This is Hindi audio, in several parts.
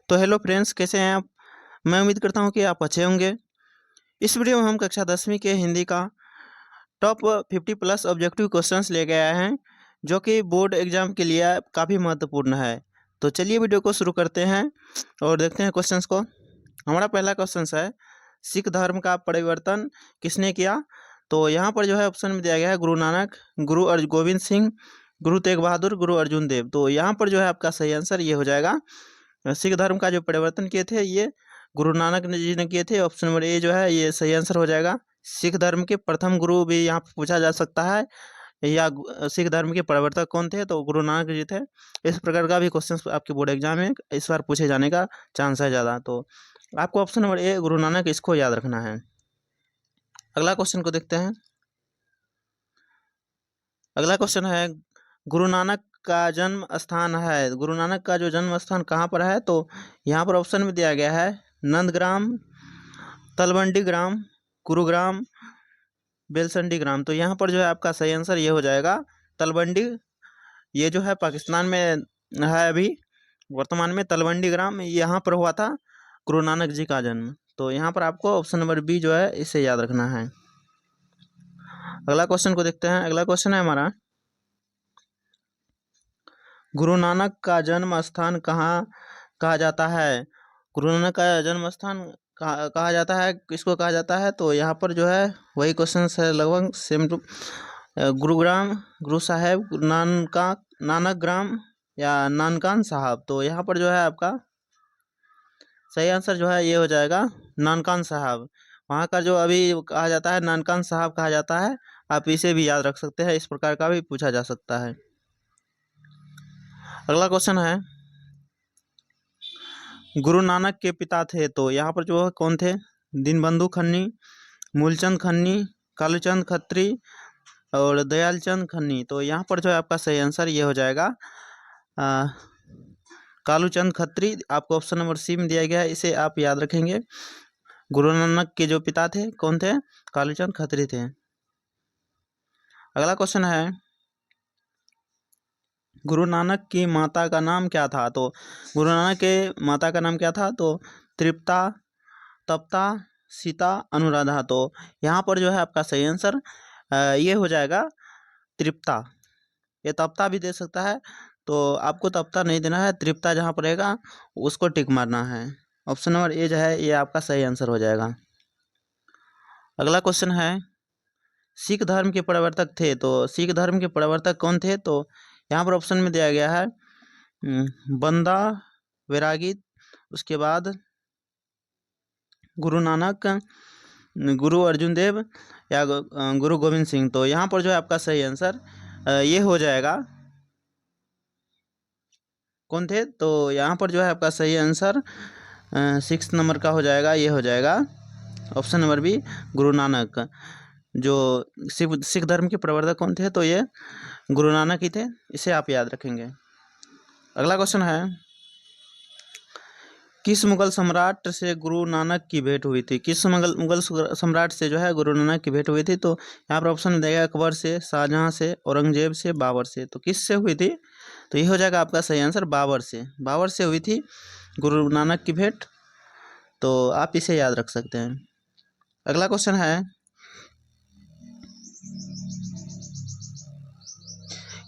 तो हेलो फ्रेंड्स, कैसे हैं आप। मैं उम्मीद करता हूं कि आप अच्छे होंगे। इस वीडियो में हम कक्षा 10वीं के हिंदी का टॉप 50 प्लस ऑब्जेक्टिव क्वेश्चंस लेके आए हैं, जो कि बोर्ड एग्जाम के लिए काफ़ी महत्वपूर्ण है। तो चलिए वीडियो को शुरू करते हैं और देखते हैं क्वेश्चंस को। हमारा पहला क्वेश्चन है, सिख धर्म का परिवर्तन किसने किया। तो यहाँ पर जो है ऑप्शन में दिया गया है गुरु नानक, गुरु गोविंद सिंह, गुरु तेग बहादुर, गुरु अर्जुन देव। तो यहाँ पर जो है आपका सही आंसर ये हो जाएगा, सिख धर्म का जो परिवर्तन किए थे ये गुरु नानक जी ने किए थे। ऑप्शन नंबर ए जो है ये सही आंसर हो जाएगा। सिख धर्म के प्रथम गुरु भी यहाँ पर पूछा जा सकता है, या सिख धर्म के प्रवर्तक कौन थे, तो गुरु नानक जी थे। इस प्रकार का भी क्वेश्चन आपके बोर्ड एग्जाम में इस बार पूछे जाने का चांस है ज़्यादा। तो आपको option number A Guru Nanak इसको याद रखना है। अगला क्वेश्चन को देखते हैं। अगला क्वेश्चन है, गुरु नानक का जन्म स्थान है। गुरु नानक का जो जन्म स्थान कहाँ पर है, तो यहाँ पर ऑप्शन में दिया गया है नंदग्राम, तलवंडी ग्राम, गुरुग्राम, बेलसंडी ग्राम। तो यहाँ पर जो है आपका सही आंसर ये हो जाएगा तलवंडी। ये जो है पाकिस्तान में है अभी वर्तमान में। तलवंडी ग्राम यहाँ पर हुआ था गुरु नानक जी का जन्म। तो यहाँ पर आपको ऑप्शन नंबर बी जो है इसे याद रखना है। अगला क्वेश्चन को देखते हैं। अगला क्वेश्चन है हमारा, गुरु नानक का जन्म स्थान कहाँ कहा जाता है। गुरु नानक का जन्म स्थान कहा जाता है, किसको कहा जाता है, तो यहाँ पर जो है वही क्वेश्चन है लगभग सेम टू गुरुग्राम, गुरु साहेब, नानक ग्राम या नानकान साहब। तो यहाँ पर जो है आपका सही आंसर जो है ये हो जाएगा नानकान साहब। वहाँ का जो अभी कहा जाता है नानकान साहब कहा जाता है। आप इसे भी याद रख सकते हैं, इस प्रकार का भी पूछा जा सकता है। अगला क्वेश्चन है, गुरु नानक के पिता थे। तो यहाँ पर जो है कौन थे, दीनबंधु खन्नी, मूलचंद खन्नी, कालूचंद खत्री और दयालचंद खन्नी। तो यहाँ पर जो है आपका सही आंसर ये हो जाएगा कालूचंद खत्री। आपको ऑप्शन नंबर सी में दिया गया है, इसे आप याद रखेंगे। गुरु नानक के जो पिता थे कौन थे, कालूचंद खत्री थे। अगला क्वेश्चन है, गुरु नानक की माता का नाम क्या था। तो गुरु नानक के माता का नाम क्या था, तो तृप्ता, तप्ता, सीता, अनुराधा। तो यहाँ पर जो है आपका सही आंसर ये हो जाएगा तृप्ता। ये तप्ता भी दे सकता है, तो आपको तप्ता नहीं देना है, तृप्ता जहाँ पर रहेगा उसको टिक मारना है। ऑप्शन नंबर ए जो है ये आपका सही आंसर हो जाएगा। अगला क्वेश्चन है, सिख धर्म के प्रवर्तक थे। तो सिख धर्म के प्रवर्तक कौन थे, तो यहाँ पर ऑप्शन में दिया गया है बंदा वैरागी, उसके बाद गुरु नानक, गुरु अर्जुन देव या गुरु गोविंद सिंह। तो यहाँ पर जो है आपका सही आंसर ये हो जाएगा कौन थे, तो यहाँ पर जो है आपका सही आंसर 6 नंबर का हो जाएगा, ये हो जाएगा option number B Guru Nanak. जो सिख धर्म के प्रवर्तक कौन थे, तो ये गुरु नानक ही थे, इसे आप याद रखेंगे। अगला क्वेश्चन है, किस मुगल सम्राट से गुरु नानक की भेंट हुई थी। किस मुगल सम्राट से जो है गुरु नानक की भेंट हुई थी, तो यहाँ पर ऑप्शन देगा अकबर से, शाहजहां से, औरंगजेब से, बाबर से। तो किस से हुई थी, तो ये हो जाएगा आपका सही आंसर बाबर से। बाबर से हुई थी गुरु नानक की भेंट, तो आप इसे याद रख सकते हैं। अगला क्वेश्चन है,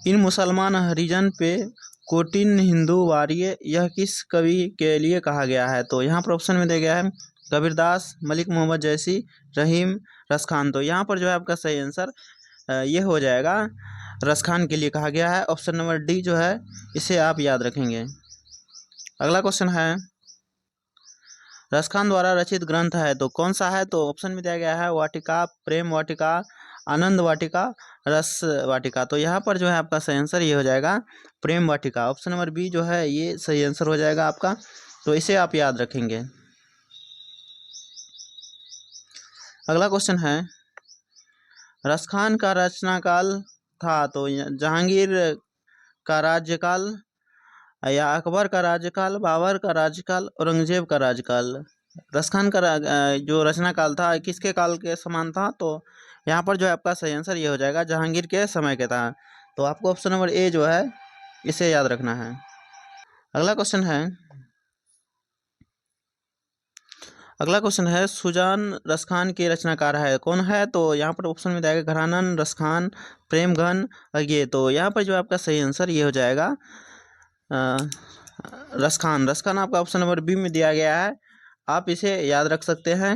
इन मुसलमान हरिजन पे कोटिन हिंदू वारिये यह किस कवि के लिए कहा गया है। तो यहाँ पर ऑप्शन में दिया गया है कबीरदास, मलिक मोहम्मद जैसी, रहीम, रसखान। तो यहाँ पर जो है आपका सही आंसर ये हो जाएगा रसखान के लिए कहा गया है। ऑप्शन नंबर डी जो है इसे आप याद रखेंगे। अगला क्वेश्चन है, रसखान द्वारा रचित ग्रंथ है, तो कौन सा है, तो ऑप्शन में दिया गया है वाटिका, प्रेम वाटिका, आनंद वाटिका, रस वाटिका। तो यहाँ पर जो है आपका सही आंसर ये हो जाएगा प्रेम वाटिका। ऑप्शन नंबर बी जो है ये सही आंसर हो जाएगा आपका, तो इसे आप याद रखेंगे। अगला क्वेश्चन है, रसखान का रचना काल था, तो जहांगीर का राज्यकाल या अकबर का राज्यकाल, बाबर का राज्यकाल, औरंगजेब का राज्यकाल। रसखान का जो रचना काल था किसके काल के समान था, तो यहाँ पर जो है आपका सही आंसर ये हो जाएगा जहांगीर के समय के था। तो आपको ऑप्शन नंबर ए जो है इसे याद रखना है। अगला क्वेश्चन है, अगला क्वेश्चन है सुजान रसखान के रचनाकार है कौन है? तो यहाँ पर ऑप्शन में जाएगा घनानंद रसखान, प्रेमघन और ये। तो यहाँ पर जो आपका सही आंसर ये हो जाएगा रसखान। रसखान आपका ऑप्शन नंबर बी में दिया गया है, आप इसे याद रख सकते हैं।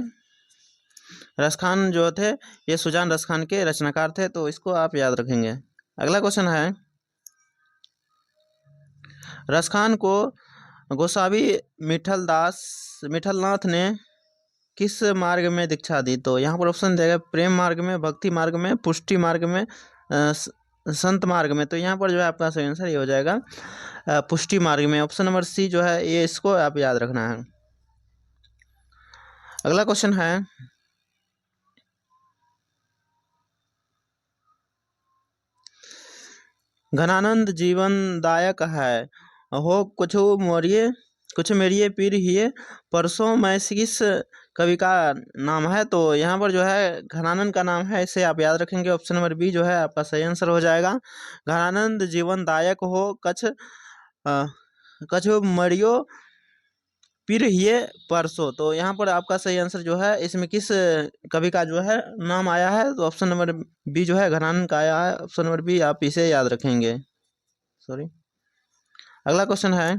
रसखान जो थे ये सुजान रसखान के रचनाकार थे, तो इसको आप याद रखेंगे। अगला क्वेश्चन है रसखान को गोसावी मिठलनाथ ने किस मार्ग में दीक्षा दी? तो यहाँ पर ऑप्शन देगा प्रेम मार्ग में, भक्ति मार्ग में, पुष्टि मार्ग में, संत मार्ग में। तो यहाँ पर जो है आपका सही आंसर ये हो जाएगा पुष्टि मार्ग में। ऑप्शन नंबर सी जो है ये, इसको आप याद रखना है। अगला क्वेश्चन है घनानंद जीवनदायक है हो कुछ मेरिए पीर हिए परसों मैं किस कवि का नाम है? तो यहाँ पर जो है घनानंद का नाम है, इसे आप याद रखेंगे। ऑप्शन नंबर बी जो है आपका सही आंसर हो जाएगा। घनानंद जीवनदायक हो कछु मरियो पीर हिए परसों। तो यहाँ पर आपका सही आंसर जो है, इसमें किस कवि का जो है नाम आया है? तो ऑप्शन नंबर बी जो है घनानंद का आया है। ऑप्शन नंबर बी आप इसे याद रखेंगे। सॉरी। अगला क्वेश्चन है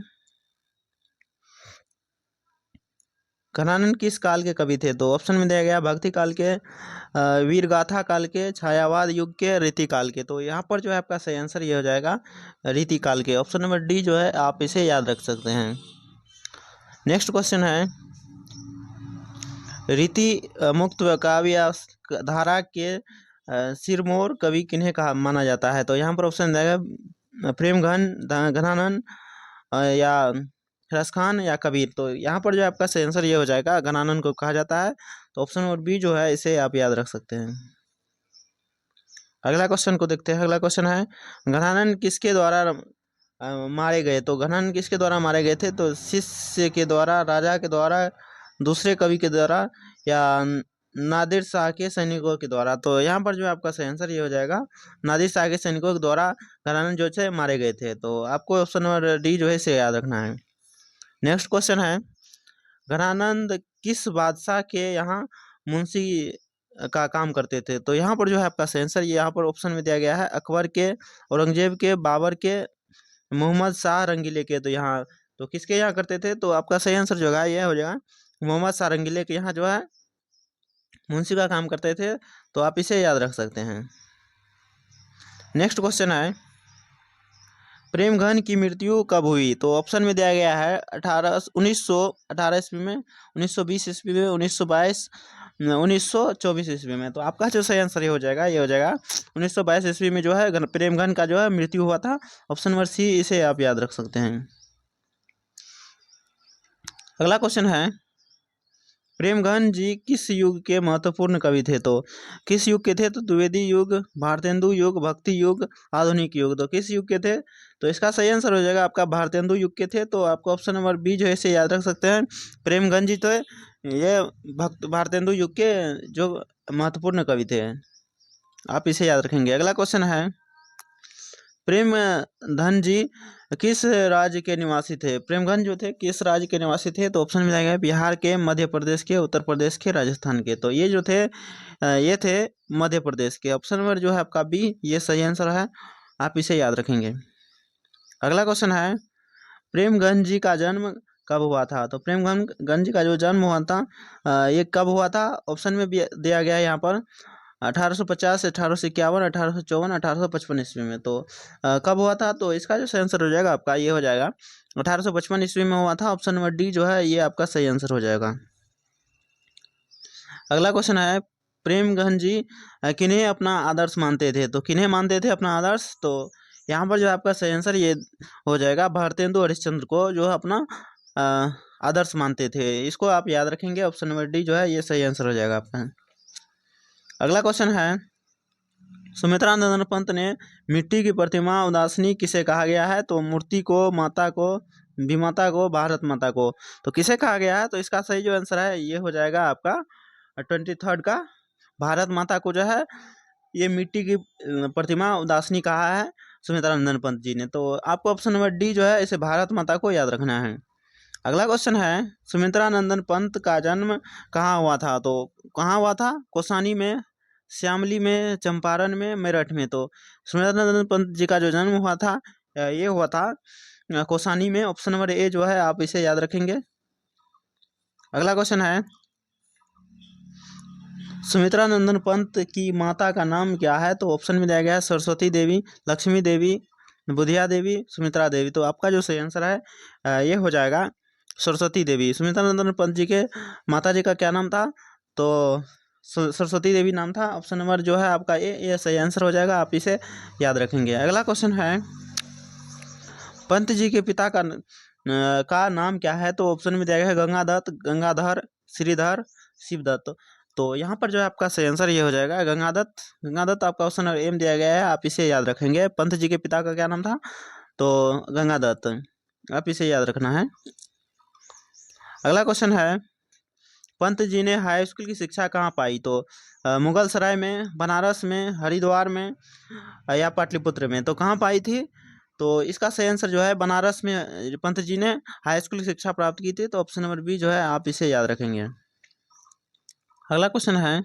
घनानंद किस काल के कवि थे? तो ऑप्शन में दिया गया भक्ति काल के, वीर गाथा काल के, छायावाद युग के, रीति काल के। तो यहाँ पर जो है आपका सही आंसर ये हो जाएगा रीति काल के। ऑप्शन नंबर डी जो है आप इसे याद रख सकते हैं। नेक्स्ट क्वेश्चन है रीति मुक्त काव्य धारा के सिरमौर कवि किन्हें कहा माना जाता है? तो यहाँ पर ऑप्शन देगा घनानंद या रसखान या कबीर। तो यहाँ पर जो आपका सही आंसर ये हो जाएगा घनानंद को कहा जाता है। तो ऑप्शन नंबर बी जो है इसे आप याद रख सकते हैं। अगला क्वेश्चन को देखते हैं। अगला क्वेश्चन है घनानंद किसके द्वारा मारे गए? तो घनानंद किसके द्वारा मारे गए थे? तो शिष्य के द्वारा, राजा के द्वारा, दूसरे कवि के द्वारा या नादिर शाह के सैनिकों के द्वारा। तो यहाँ पर जो आपका सही आंसर ये हो जाएगा नादिर शाह के सैनिकों के द्वारा घनानंद जो है मारे गए थे। तो आपको ऑप्शन नंबर डी जो है इसे याद रखना है। नेक्स्ट क्वेश्चन है घनानंद किस बादशाह के यहाँ मुंशी का काम करते थे? तो यहाँ पर जो है आपका सही आंसर यहाँ पर ऑप्शन में दिया गया है अकबर के, औरंगजेब के, बाबर के, मोहम्मद शाह रंगीले के। तो यहाँ तो किसके यहाँ करते थे? तो आपका सही आंसर जो है यह हो जाएगा मोहम्मद शाह रंगीले के यहाँ जो है मुंशी का काम करते थे। तो आप इसे याद रख सकते हैं। नेक्स्ट क्वेश्चन है प्रेमघन की मृत्यु कब हुई? तो ऑप्शन में दिया गया है 1918 ईस्वी में, 1920 ईस्वी में, 1922, 1924 ईस्वी में। तो आपका जो सही आंसर ये हो जाएगा 1922 ईस्वी में जो है प्रेमघन का जो है मृत्यु हुआ था। ऑप्शन नंबर सी इसे आप याद रख सकते हैं। अगला क्वेश्चन है प्रेमघन जी किस युग के महत्वपूर्ण कवि थे? तो किस युग के थे? तो द्विवेदी युग, भारतेंदु युग, भक्ति युग, आधुनिक युग। तो किस युग के थे? तो इसका सही आंसर हो जाएगा आपका भारतेंदु युग के थे। तो आपको ऑप्शन नंबर बी जो है इसे याद रख सकते हैं। प्रेमघन जी तो ये भारतेंदु युग के जो महत्वपूर्ण कवि थे, आप इसे याद रखेंगे। अगला क्वेश्चन है प्रेमधन जी किस राज्य के निवासी थे? प्रेमघन जो थे किस राज्य के निवासी थे? तो ऑप्शन में जाएगा बिहार के, मध्य प्रदेश के, उत्तर प्रदेश के, राजस्थान के। तो ये जो थे ये थे मध्य प्रदेश के। ऑप्शन नंबर जो है आपका बी ये सही आंसर है, आप इसे याद रखेंगे। अगला क्वेश्चन है प्रेमघन जी का जन्म कब हुआ था? तो प्रेमघन जी का जो जन्म हुआ था ये कब हुआ था? ऑप्शन में भी दिया गया है यहाँ पर 1850, 1851, 1854, 1855 ईस्वी में। तो कब हुआ था? तो इसका जो सही आंसर हो जाएगा आपका ये हो जाएगा 1855 ईस्वी में हुआ था। ऑप्शन नंबर डी जो है ये आपका सही आंसर हो जाएगा। अगला क्वेश्चन है प्रेमघन जी किन्हें अपना आदर्श मानते थे? तो किन्हें मानते थे अपना आदर्श? तो यहाँ पर जो आपका सही आंसर ये हो जाएगा भारतेंदु हरिश्चंद्र को जो है अपना आदर्श मानते थे। इसको आप याद रखेंगे। ऑप्शन नंबर डी जो है ये सही आंसर हो जाएगा आपका। अगला क्वेश्चन है सुमित्रानंदन पंत ने मिट्टी की प्रतिमा उदासनी किसे कहा गया है? तो मूर्ति को, माता को, विमाता को, भारत माता को। तो किसे कहा गया है? तो इसका सही जो आंसर है ये हो जाएगा आपका 23rd का भारत माता को जो है ये मिट्टी की प्रतिमा उदासनी कहा है सुमित्रानंदन पंत जी ने। तो आपको ऑप्शन नंबर डी जो है इसे भारत माता को याद रखना है। अगला क्वेश्चन है सुमित्रा नंदन पंत का जन्म कहाँ हुआ था? तो कहाँ हुआ था? कौसानी में, श्यामली में, चंपारण में, मेरठ में। तो सुमित्रा नंदन पंत जी का जो जन्म हुआ था ये हुआ था कौसानी में। ऑप्शन नंबर ए जो है आप इसे याद रखेंगे। अगला क्वेश्चन है सुमित्रा नंदन पंत की माता का नाम क्या है? तो ऑप्शन में दिया गया है सरस्वती देवी, लक्ष्मी देवी, बुधिया देवी, सुमित्रा देवी। तो आपका जो सही आंसर है ये हो जाएगा सरस्वती देवी। सुमित्रा नंदन पंत जी के माता जी का क्या नाम था? तो सरस्वती देवी नाम था। ऑप्शन नंबर जो है आपका ये सही आंसर हो जाएगा, आप इसे याद रखेंगे। अगला क्वेश्चन है पंत जी के पिता का नाम क्या है? तो ऑप्शन में दिया गया है गंगादत्त, गंगाधर, श्रीधर, शिवदत्त। तो यहाँ पर जो है आपका सही आंसर ये हो जाएगा गंगादत्त। गंगादत्त आपका ऑप्शन नंबर एम दिया गया है, आप इसे याद रखेंगे। पंत जी के पिता का क्या नाम था? तो गंगादत्त, आप इसे याद रखना है। अगला क्वेश्चन है पंत जी ने हाई स्कूल की शिक्षा कहाँ पाई? तो मुगल सराय में, बनारस में, हरिद्वार में या पाटलिपुत्र में। तो कहाँ पाई थी? तो इसका सही आंसर जो है बनारस में पंत जी ने हाई स्कूल की शिक्षा प्राप्त की थी। तो ऑप्शन नंबर बी जो है आप इसे याद रखेंगे। अगला क्वेश्चन है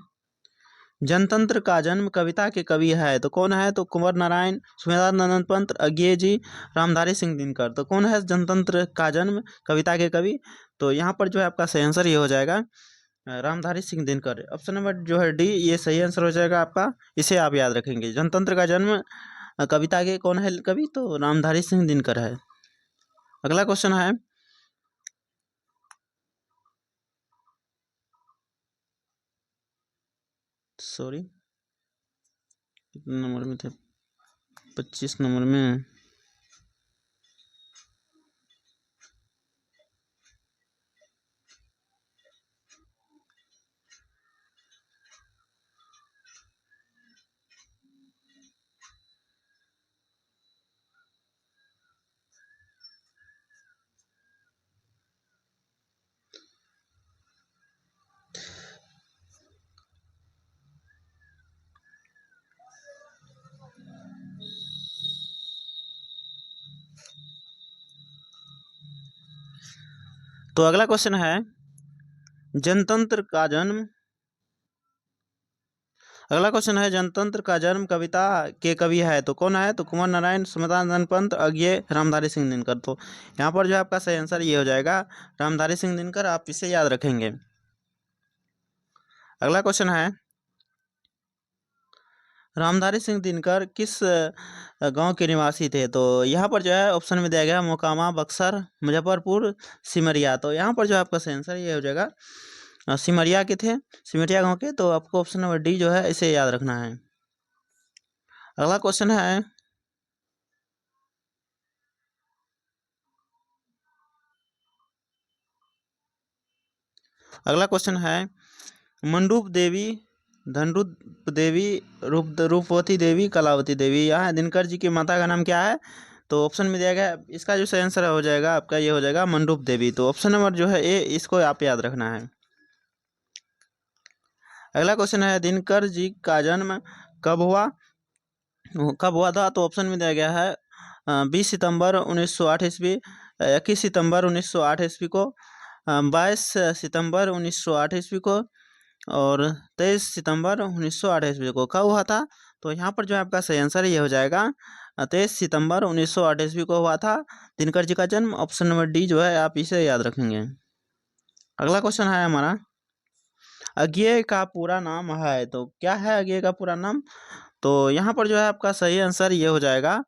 जनतंत्र का जन्म कविता के कवि है? तो कौन है? तो कुंवर नारायण, सुमेधा नंदन पंत, अज्ञे जी, रामधारी सिंह दिनकर। तो कौन है जनतंत्र का जन्म कविता के कवि? तो यहाँ पर जो है आपका सही आंसर ये हो जाएगा रामधारी सिंह दिनकर। ऑप्शन नंबर जो है डी ये सही आंसर हो जाएगा आपका, इसे आप याद रखेंगे। जनतंत्र का जन्म कविता के कौन है कवि? तो रामधारी सिंह दिनकर है। अगला क्वेश्चन है सॉरी कितने नंबर में थे? 25 नंबर में। तो अगला क्वेश्चन है जनतंत्र का जन्म अगला क्वेश्चन है जनतंत्र का जन्म कविता के कवि है? तो कौन है? तो कुंवर नारायण, सुमेधा नंदन पंत, अज्ञे, रामधारी सिंह दिनकर। तो यहाँ पर जो है आपका सही आंसर ये हो जाएगा रामधारी सिंह दिनकर, आप इसे याद रखेंगे। अगला क्वेश्चन है रामधारी सिंह दिनकर किस गांव के निवासी थे? तो यहाँ पर जो है ऑप्शन में दिया गया मोकामा, बक्सर, मुजफ्फरपुर, सिमरिया। तो यहाँ पर जो है आपका सही आंसर ये हो जाएगा सिमरिया के थे, सिमरिया गांव के। तो आपको ऑप्शन नंबर डी जो है इसे याद रखना है। अगला क्वेश्चन है अगला क्वेश्चन है मंडूप देवी, धनरूप देवी, रूपवती देवी, कलावती देवी। यहाँ दिनकर जी की माता का नाम क्या है? तो ऑप्शन में दिया गया है, इसका जो सही आंसर हो जाएगा आपका ये हो जाएगा मंडूप देवी। तो ऑप्शन नंबर जो है ए इसको आप याद रखना है। अगला क्वेश्चन है दिनकर जी का जन्म कब हुआ था? तो ऑप्शन में दिया गया है 20 सितंबर 1908 ईस्वी, 21 सितंबर 1908 ईस्वी को, 22 सितंबर 1908 ईस्वी को और 23 सितंबर 1908 ईस्वी को। कब हुआ था? तो यहाँ पर जो है आपका सही आंसर ये हो जाएगा 23 सितंबर 1908 ईस्वी को हुआ था दिनकर जी का जन्म। ऑप्शन नंबर डी जो है आप इसे याद रखेंगे। अगला क्वेश्चन है हमारा अज्ञेय का पूरा नाम है? तो क्या है अज्ञेय का पूरा नाम? तो यहाँ पर जो है आपका सही आंसर ये हो जाएगा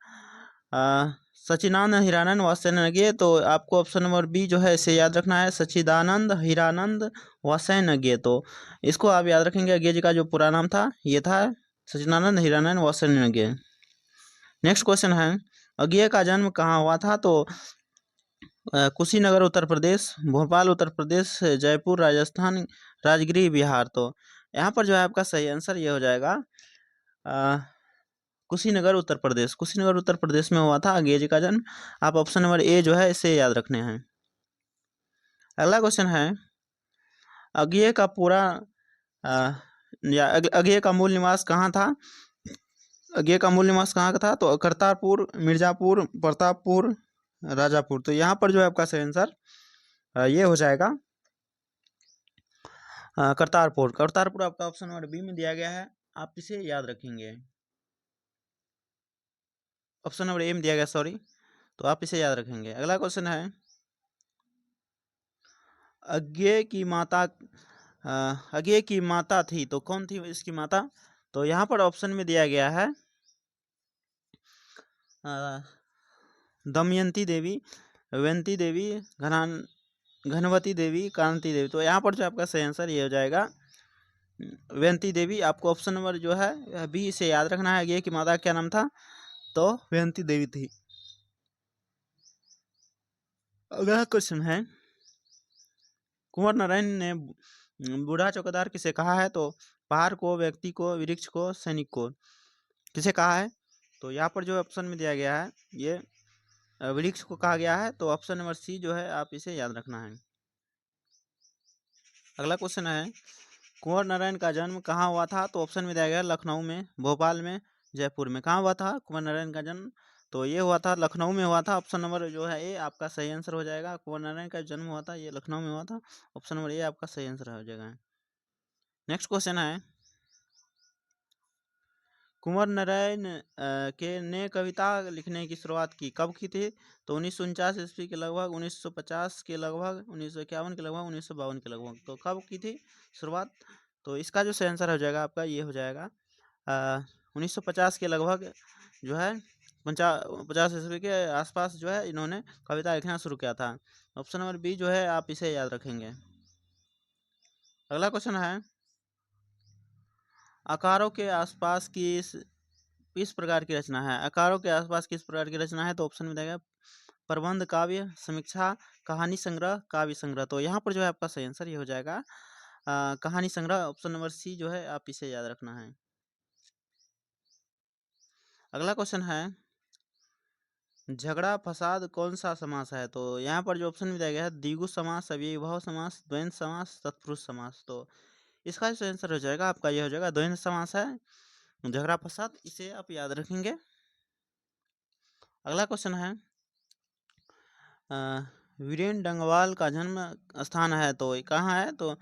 सच्चिदानंद हीरानंद वात्स्यज्ञ। तो आपको ऑप्शन नंबर बी जो है इसे याद रखना है सच्चिदानंद हीरानंद वात्स्यज्ञ। तो इसको आप याद रखेंगे, अज्ञेय जी का जो पूरा नाम था ये था सच्चिदानंद हीरानंद वात्स्यज्ञ। नेक्स्ट क्वेश्चन है अज्ञेय का जन्म कहाँ हुआ था? तो कुशीनगर उत्तर प्रदेश, भोपाल उत्तर प्रदेश, जयपुर राजस्थान, राजगिरी बिहार। तो यहाँ पर जो है आपका सही आंसर ये हो जाएगा कुशीनगर उत्तर प्रदेश। कुशीनगर उत्तर प्रदेश में हुआ था अज्ञेय जी का जन्म। आप ऑप्शन नंबर ए जो है इसे याद रखने हैं। अगला क्वेश्चन है अज्ञेय का पूरा या अज्ञेय का मूल निवास कहाँ था? अज्ञेय का मूल निवास कहाँ का था? तो करतारपुर, मिर्जापुर, प्रतापपुर, राजापुर। तो यहाँ पर जो है आपका सही आंसर ये हो जाएगा करतारपुर। करतारपुर आपका ऑप्शन नंबर बी में दिया गया है, आप इसे याद रखेंगे। ऑप्शन नंबर ए में दिया गया, सॉरी, तो आप इसे याद रखेंगे। अगला क्वेश्चन है, अज्ञे की माता अज्ञे की माता थी तो कौन थी इसकी माता? तो यहाँ पर ऑप्शन में दिया गया है दमयंती देवी, वयंती देवी, घनवती देवी, कांति देवी। तो यहाँ पर जो आपका सही आंसर ये हो जाएगा वयंती देवी। आपको ऑप्शन नंबर जो है बी इसे याद रखना है। ये कि माता का क्या नाम था? तो वयंती देवी थी। अगला क्वेश्चन है, कुंवर नारायण ने बूढ़ा चौकीदार किसे कहा है? तो पहाड़ को, व्यक्ति को, वृक्ष को, सैनिक को, किसे कहा है? तो यहाँ पर जो ऑप्शन में दिया गया है ये वृक्ष को कहा गया है। तो ऑप्शन नंबर सी जो है आप इसे याद रखना है। अगला क्वेश्चन है, कुंवर नारायण का जन्म कहाँ हुआ था? तो ऑप्शन में दिया गया लखनऊ में, भोपाल में, जयपुर में। कहाँ हुआ था कुंवर नारायण का जन्म? तो ये हुआ था लखनऊ में हुआ था। ऑप्शन नंबर जो है ए आपका सही आंसर हो जाएगा। कुंवर नारायण का जन्म हुआ था ये लखनऊ में हुआ था। ऑप्शन नंबर ए आपका सही आंसर हो जाएगा। नेक्स्ट क्वेश्चन है, कुंवर नारायण के ने कविता लिखने की शुरुआत की कब की थी? तो 1949 ईस्वी के लगभग, 1950 के लगभग, 1951 के लगभग, 1952 के लगभग। तो कब की थी शुरुआत? तो इसका जो सही आंसर हो जाएगा आपका ये हो जाएगा 1950 के लगभग जो है 50 ईस्वी के आसपास जो है इन्होंने कविता लिखना शुरू किया था। ऑप्शन नंबर बी जो है आप इसे याद रखेंगे। अगला क्वेश्चन है, आकारों के आसपास किस प्रकार की रचना है? आकारों के आसपास किस प्रकार की रचना है? तो ऑप्शन में देगा प्रबंध, काव्य, समीक्षा, कहानी संग्रह, काव्य संग्रह। तो यहाँ पर जो है आपका सही आंसर ये हो जाएगा कहानी संग्रह। ऑप्शन नंबर सी जो है आप इसे याद रखना है। अगला क्वेश्चन है, झगड़ा फसाद कौन सा समास है? तो यहाँ पर जो ऑप्शन में दिया गया है द्विगु समास, अव्ययीभाव समास, द्वंद्व समास, तत्पुरुष समास। तो इसका जो आंसर हो जाएगा आपका ये हो जाएगा द्वंद्व समास है। झगड़ा फसाद इसे आप याद रखेंगे। अगला क्वेश्चन है, वीरेन डंगवाल का जन्म स्थान है तो कहाँ है? तो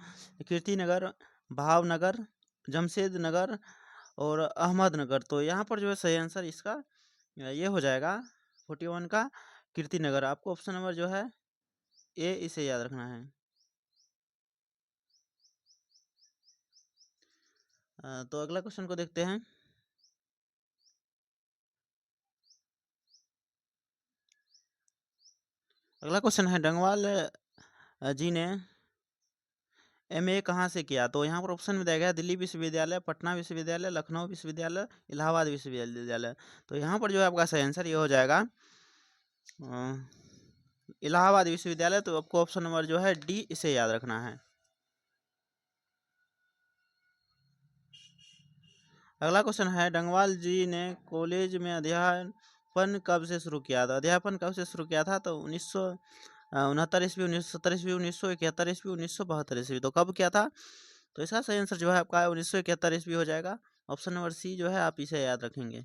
कीर्तिनगर, भावनगर, जमशेद नगर और अहमदनगर। तो यहाँ पर जो है सही आंसर इसका ये हो जाएगा 41 का कीर्तिनगर। आपको ऑप्शन नंबर जो है ए इसे याद रखना है। तो अगला क्वेश्चन को देखते हैं, अगला क्वेश्चन है, डंगवाल जी ने एमए कहाँ से किया? तो यहाँ पर ऑप्शन में दिया गया दिल्ली विश्वविद्यालय, पटना विश्वविद्यालय, लखनऊ विश्वविद्यालय, इलाहाबाद विश्वविद्यालय। तो यहाँ पर जो है आपका सही आंसर ये हो जाएगा इलाहाबाद विश्वविद्यालय। तो आपको ऑप्शन नंबर जो है डी इसे याद रखना है। अगला क्वेश्चन है, डंगवाल जी ने कॉलेज में अध्यापन कब से शुरू किया था? अध्यापन कब से शुरू किया था? तो 1969 ईस्वी, 1970 ईस्वी, 1971 ईस्वी, 1972 ईस्वी। तो कब किया था? तो इसका सही आंसर जो है आपका 1971 ईस्वी हो जाएगा। ऑप्शन नंबर सी जो है आप इसे याद रखेंगे।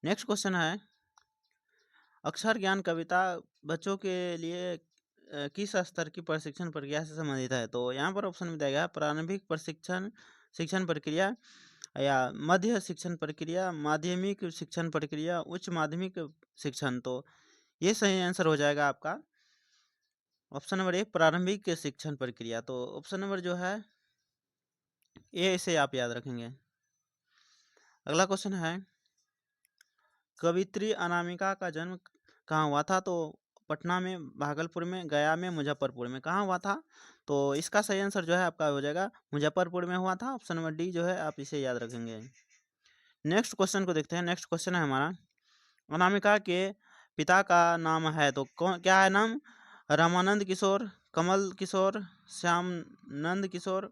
नेक्स्ट क्वेश्चन है, अक्षर ज्ञान कविता बच्चों के लिए किस स्तर की प्रशिक्षण प्रक्रिया से संबंधित है? तो यहाँ पर ऑप्शन में दिया गया प्रारंभिक प्रशिक्षण शिक्षण प्रक्रिया, या मध्य शिक्षण प्रक्रिया, माध्यमिक शिक्षण प्रक्रिया, उच्च माध्यमिक शिक्षण। तो ये सही आंसर हो जाएगा आपका ऑप्शन नंबर एक प्रारंभिक शिक्षण प्रक्रिया। तो ऑप्शन नंबर जो है ये इसे आप याद रखेंगे। अगला क्वेश्चन है, कवित्री अनामिका का जन्म कहाँ हुआ था? तो पटना में, भागलपुर में, गया में, मुजफ्फरपुर में। कहाँ हुआ था? तो इसका सही आंसर जो है आपका हो जाएगा मुजफ्फरपुर में हुआ था। ऑप्शन नंबर डी जो है आप इसे याद रखेंगे। नेक्स्ट क्वेश्चन को देखते हैं। नेक्स्ट क्वेश्चन है हमारा, अनामिका के पिता का नाम है तो कौन, क्या है नाम? रामानंद किशोर, कमल किशोर, श्यामनंद किशोर,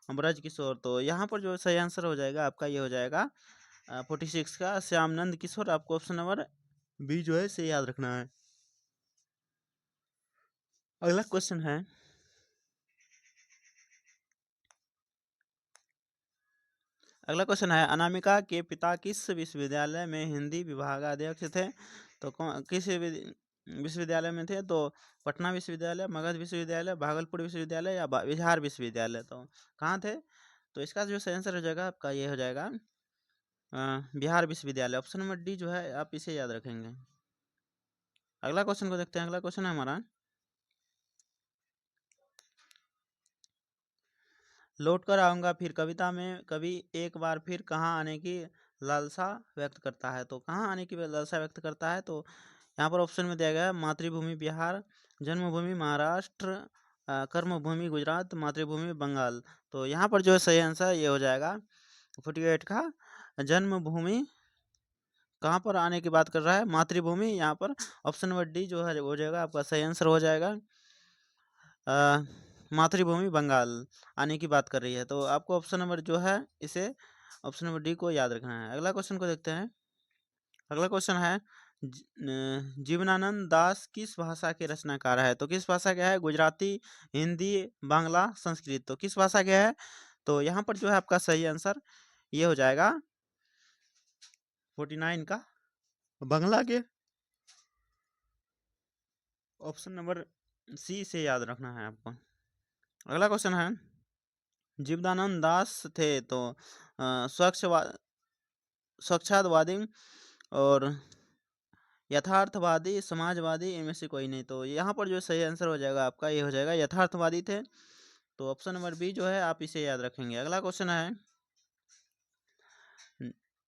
ब्रज किशोर। तो यहाँ पर जो सही आंसर हो जाएगा आपका ये हो जाएगा 46 का श्यामनंद किशोर। आपको ऑप्शन नंबर बी जो है इसे याद रखना है। अगला क्वेश्चन है, अगला क्वेश्चन है, अनामिका के पिता किस विश्वविद्यालय में हिंदी विभागाध्यक्ष थे? तो किस विश्वविद्यालय में थे, तो पटना विश्वविद्यालय, मगध विश्वविद्यालय, भागलपुर विश्वविद्यालय या बिहार विश्वविद्यालय, तो कहाँ थे? तो इसका जो सही आंसर हो जाएगा आपका ये हो जाएगा बिहार विश्वविद्यालय। ऑप्शन नंबर डी जो है आप इसे याद रखेंगे। अगला क्वेश्चन को देखते हैं। अगला क्वेश्चन है हमारा, लौट कर आऊंगा फिर कविता में कवि एक बार फिर कहाँ आने की लालसा व्यक्त करता है। तो कहाँ आने की लालसा व्यक्त करता है? तो यहाँ पर ऑप्शन में दिया गया है मातृभूमि बिहार, जन्मभूमि महाराष्ट्र, कर्मभूमि गुजरात, मातृभूमि बंगाल। तो यहाँ पर जो सही आंसर ये हो जाएगा 48 का जन्मभूमि कहाँ पर आने की बात कर रहा है? मातृभूमि। यहाँ पर ऑप्शन नंबर डी जो है हो जाएगा आपका सही आंसर हो जाएगा मातृभूमि बंगाल आने की बात कर रही है। तो आपको ऑप्शन नंबर जो है इसे ऑप्शन नंबर डी को याद रखना है। अगला क्वेश्चन को देखते हैं। अगला क्वेश्चन है जीवनानंद दास किस भाषा के रचनाकार है? तो किस भाषा के है? गुजराती, हिंदी, बांग्ला, संस्कृत। तो किस भाषा के है? तो यहाँ पर जो है आपका सही आंसर ये हो जाएगा 49 का बांग्ला के। ऑप्शन नंबर सी से याद रखना है आपको। अगला क्वेश्चन है जीवदानंद दास थे तो स्वच्छादवादी और यथार्थवादी, समाजवादी, इनमें से कोई नहीं। तो यहाँ पर जो सही आंसर हो जाएगा आपका ये हो जाएगा यथार्थवादी थे। तो ऑप्शन नंबर बी जो है आप इसे याद रखेंगे। अगला क्वेश्चन है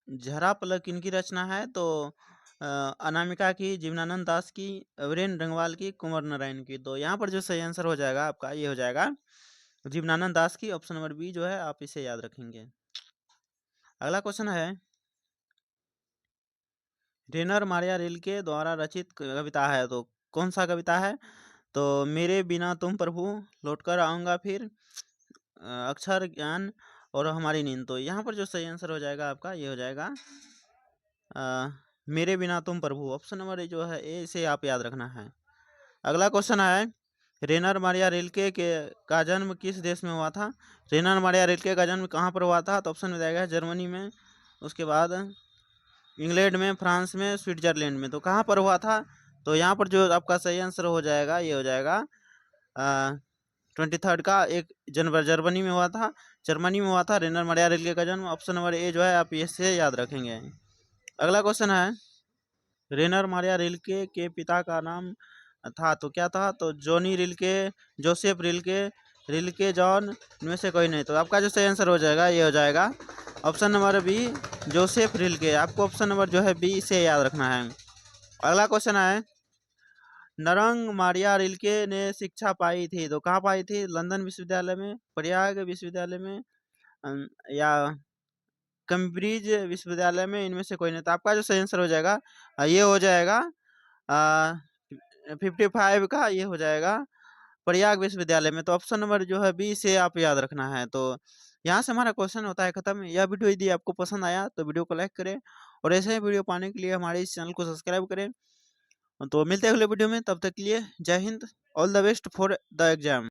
झरा पलक किनकी रचना है? तो अनामिका की, जीवनानंद दास की, वीरेंद्र रंगवाल की, कुंवर नारायण की। तो यहाँ पर जो सही आंसर हो जाएगा आपका ये हो जाएगा जीवनानंद दास की। ऑप्शन नंबर बी जो है आप इसे याद रखेंगे। अगला क्वेश्चन है रेनर मारिया रिल्के द्वारा रचित कविता है। तो कौन सा कविता है? तो मेरे बिना तुम प्रभु, लौटकर आऊंगा फिर, अक्षर ज्ञान और हमारी नींद। तो यहाँ पर जो सही आंसर हो जाएगा आपका ये हो जाएगा मेरे बिना तुम प्रभु। ऑप्शन नंबर ए जो है ए इसे आप याद रखना है। अगला क्वेश्चन है रेनर मारिया रिल्के का जन्म किस देश में हुआ था? रेनर मारिया रिल्के का जन्म कहाँ पर हुआ था? तो ऑप्शन में जाएगा जर्मनी में, उसके बाद इंग्लैंड में, फ्रांस में, स्विट्जरलैंड में। तो कहाँ पर हुआ था? तो यहाँ पर जो आपका सही आंसर हो जाएगा ये हो जाएगा 23 का 1 जनवरी जर्मनी में हुआ था। जर्मनी में हुआ था रेनर मारिया रिल्के का जन्म। ऑप्शन नंबर ए जो है आप इससे याद रखेंगे। अगला क्वेश्चन है रेनर मारिया रिल्के के पिता का नाम था तो क्या था? तो Johnny Rilke, Joseph Rilke, Rilke John, इनमें से कोई नहीं। तो आपका जो सही आंसर हो जाएगा ये हो जाएगा option number B Joseph Rilke. आपको ऑप्शन नंबर जो है बी से याद रखना है। अगला क्वेश्चन है नरंग मारिया रिल्के ने शिक्षा पाई थी तो कहाँ पाई थी? लंदन विश्वविद्यालय में, प्रयाग विश्वविद्यालय में, या कैम्ब्रिज विश्वविद्यालय में, इनमें से कोई नहीं। तो आपका जो सही आंसर हो जाएगा ये हो जाएगा 55 का ये हो जाएगा प्रयाग विश्वविद्यालय में। तो ऑप्शन नंबर जो है बी से आप याद रखना है। तो यहाँ से हमारा क्वेश्चन होता है खत्म। यह वीडियो यदि आपको पसंद आया तो वीडियो को लाइक करें और ऐसे ही वीडियो पाने के लिए हमारे इस चैनल को सब्सक्राइब करें। तो मिलते हैं अगले वीडियो में, तब तक के लिए जय Hind, all the best for the exam.